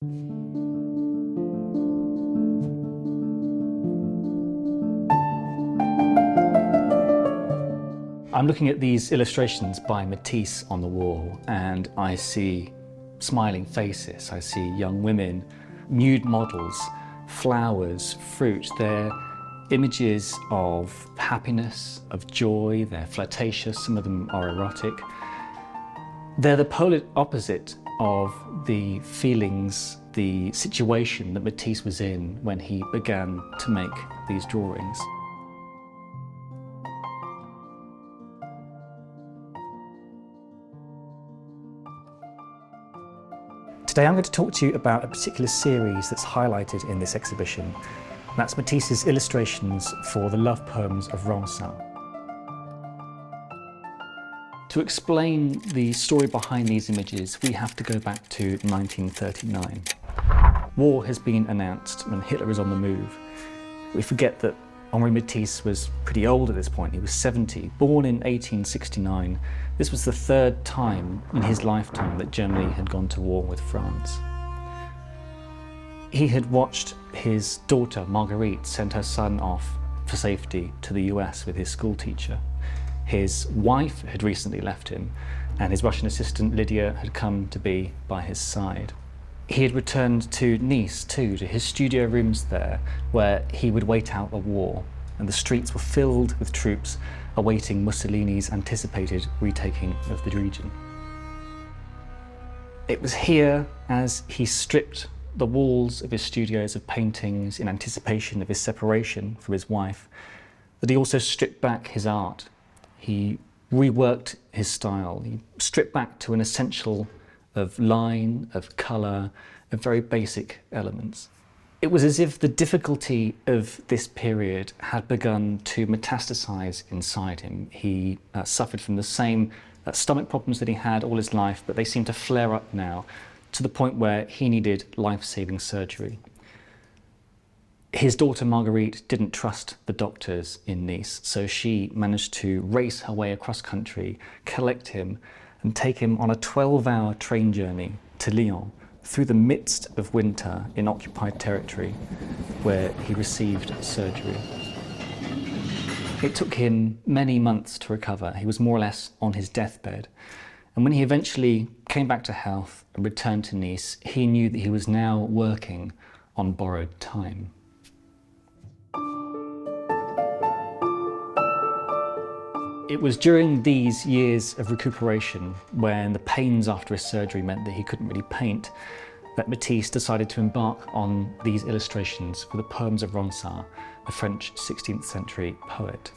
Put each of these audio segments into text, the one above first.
I'm looking at these illustrations by Matisse on the wall, and I see smiling faces, I see young women, nude models, flowers, fruit. They're images of happiness, of joy, they're flirtatious, some of them are erotic. They're the polar opposite of the feelings, the situation that Matisse was in when he began to make these drawings. Today I'm going to talk to you about a particular series that's highlighted in this exhibition. That's Matisse's illustrations for the love poems of Ronsard. To explain the story behind these images, we have to go back to 1939. War has been announced and Hitler is on the move. We forget that Henri Matisse was pretty old at this point. He was 70, born in 1869. This was the third time in his lifetime that Germany had gone to war with France. He had watched his daughter, Marguerite, send her son off for safety to the US with his school teacher. His wife had recently left him, and his Russian assistant, Lydia, had come to be by his side. He had returned to Nice too, to his studio rooms there, where he would wait out the war, and the streets were filled with troops awaiting Mussolini's anticipated retaking of the region. It was here, as he stripped the walls of his studios of paintings in anticipation of his separation from his wife, that he also stripped back his art. He reworked his style. He stripped back to an essential of line, of colour, of very basic elements. It was as if the difficulty of this period had begun to metastasise inside him. He suffered from the same stomach problems that he had all his life, but they seemed to flare up now to the point where he needed life-saving surgery. His daughter Marguerite didn't trust the doctors in Nice, so she managed to race her way across country, collect him, and take him on a 12-hour train journey to Lyon through the midst of winter in occupied territory where he received surgery. It took him many months to recover. He was more or less on his deathbed. And when he eventually came back to health and returned to Nice, he knew that he was now working on borrowed time. It was during these years of recuperation, when the pains after his surgery meant that he couldn't really paint, that Matisse decided to embark on these illustrations for the poems of Ronsard, the French 16th century poet.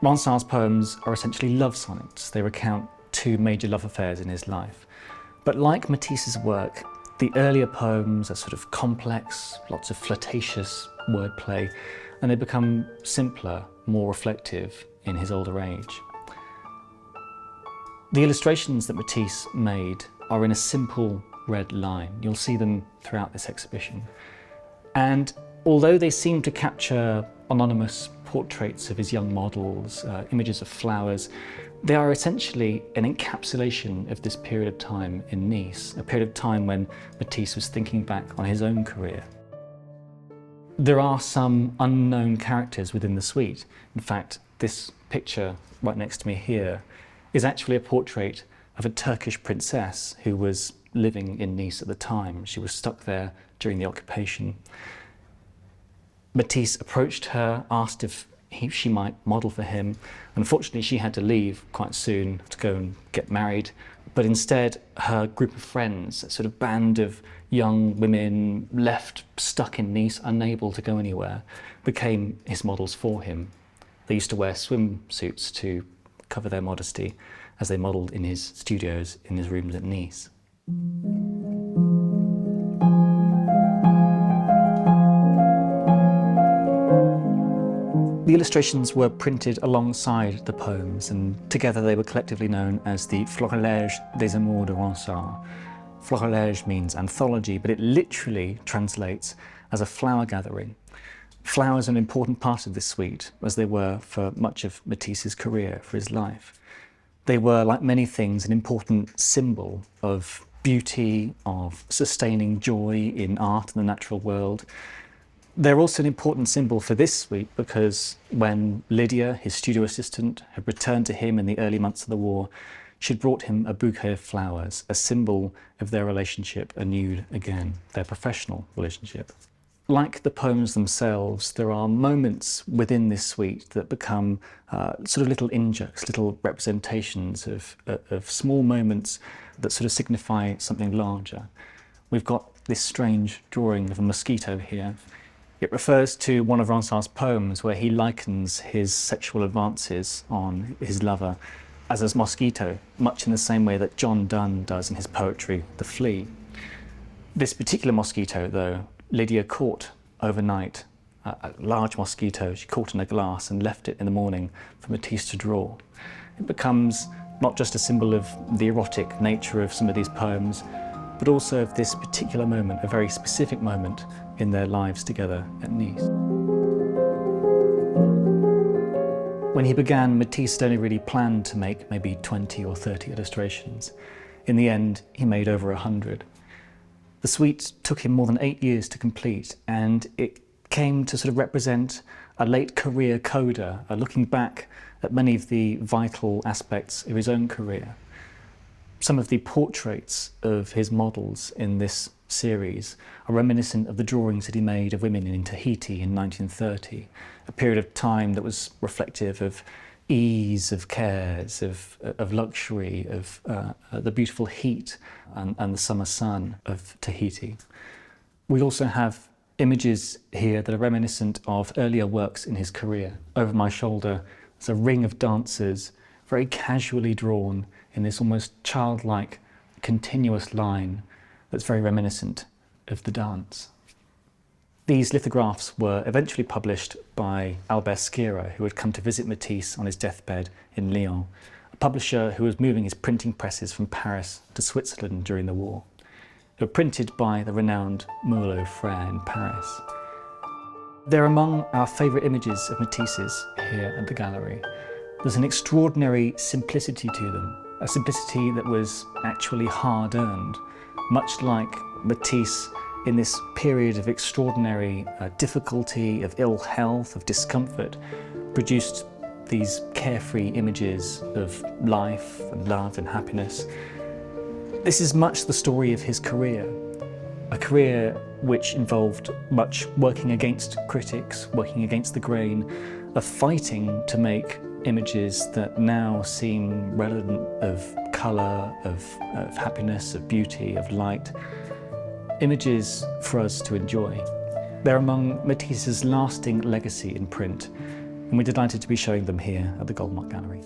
Ronsard's poems are essentially love sonnets. They recount two major love affairs in his life. But like Matisse's work, the earlier poems are sort of complex, lots of flirtatious wordplay, and they become simpler, more reflective in his older age. The illustrations that Matisse made are in a simple red line. You'll see them throughout this exhibition. And although they seem to capture anonymous portraits of his young models, images of flowers, they are essentially an encapsulation of this period of time in Nice, a period of time when Matisse was thinking back on his own career. There are some unknown characters within the suite. In fact, this picture right next to me here is actually a portrait of a Turkish princess who was living in Nice at the time. She was stuck there during the occupation. Matisse approached her, asked if she might model for him. Unfortunately, she had to leave quite soon to go and get married. But instead, her group of friends, a sort of band of young women left stuck in Nice, unable to go anywhere, became his models for him. They used to wear swimsuits to cover their modesty as they modelled in his studios, in his rooms at Nice. The illustrations were printed alongside the poems, and together they were collectively known as the Florilège des Amours de Ronsard. Florilège means anthology, but it literally translates as a flower gathering. Flowers are an important part of this suite, as they were for much of Matisse's career, for his life. They were, like many things, an important symbol of beauty, of sustaining joy in art and the natural world. They're also an important symbol for this suite because when Lydia, his studio assistant, had returned to him in the early months of the war, she'd brought him a bouquet of flowers, a symbol of their relationship anew again, their professional relationship. Like the poems themselves, there are moments within this suite that become sort of little in-jokes, little representations of small moments that sort of signify something larger. We've got this strange drawing of a mosquito here. It refers to one of Ronsard's poems where he likens his sexual advances on his lover as a mosquito, much in the same way that John Donne does in his poetry, The Flea. This particular mosquito, though, Lydia caught overnight, a large mosquito she caught in a glass and left it in the morning for Matisse to draw. It becomes not just a symbol of the erotic nature of some of these poems, but also of this particular moment, a very specific moment in their lives together at Nice. When he began, Matisse only really planned to make maybe 20 or 30 illustrations. In the end, he made over 100. The suite took him more than 8 years to complete, and it came to sort of represent a late career coda, looking back at many of the vital aspects of his own career. Some of the portraits of his models in this series are reminiscent of the drawings that he made of women in Tahiti in 1930, a period of time that was reflective of ease, of cares, of luxury, of the beautiful heat and the summer sun of Tahiti. We also have images here that are reminiscent of earlier works in his career. Over my shoulder is a ring of dancers, very casually drawn in this almost childlike, continuous line that's very reminiscent of the dance. These lithographs were eventually published by Albert Schira, who had come to visit Matisse on his deathbed in Lyon, a publisher who was moving his printing presses from Paris to Switzerland during the war. They were printed by the renowned Mulot Frère in Paris. They're among our favourite images of Matisse's here at the gallery. There's an extraordinary simplicity to them, a simplicity that was actually hard-earned, much like Matisse in this period of extraordinary difficulty, of ill health, of discomfort, produced these carefree images of life and love and happiness. This is much the story of his career, a career which involved much working against critics, working against the grain, of fighting to make images that now seem relevant of colour, of happiness, of beauty, of light. Images for us to enjoy. They're among Matisse's lasting legacy in print, and we're delighted to be showing them here at the Goldmark Gallery.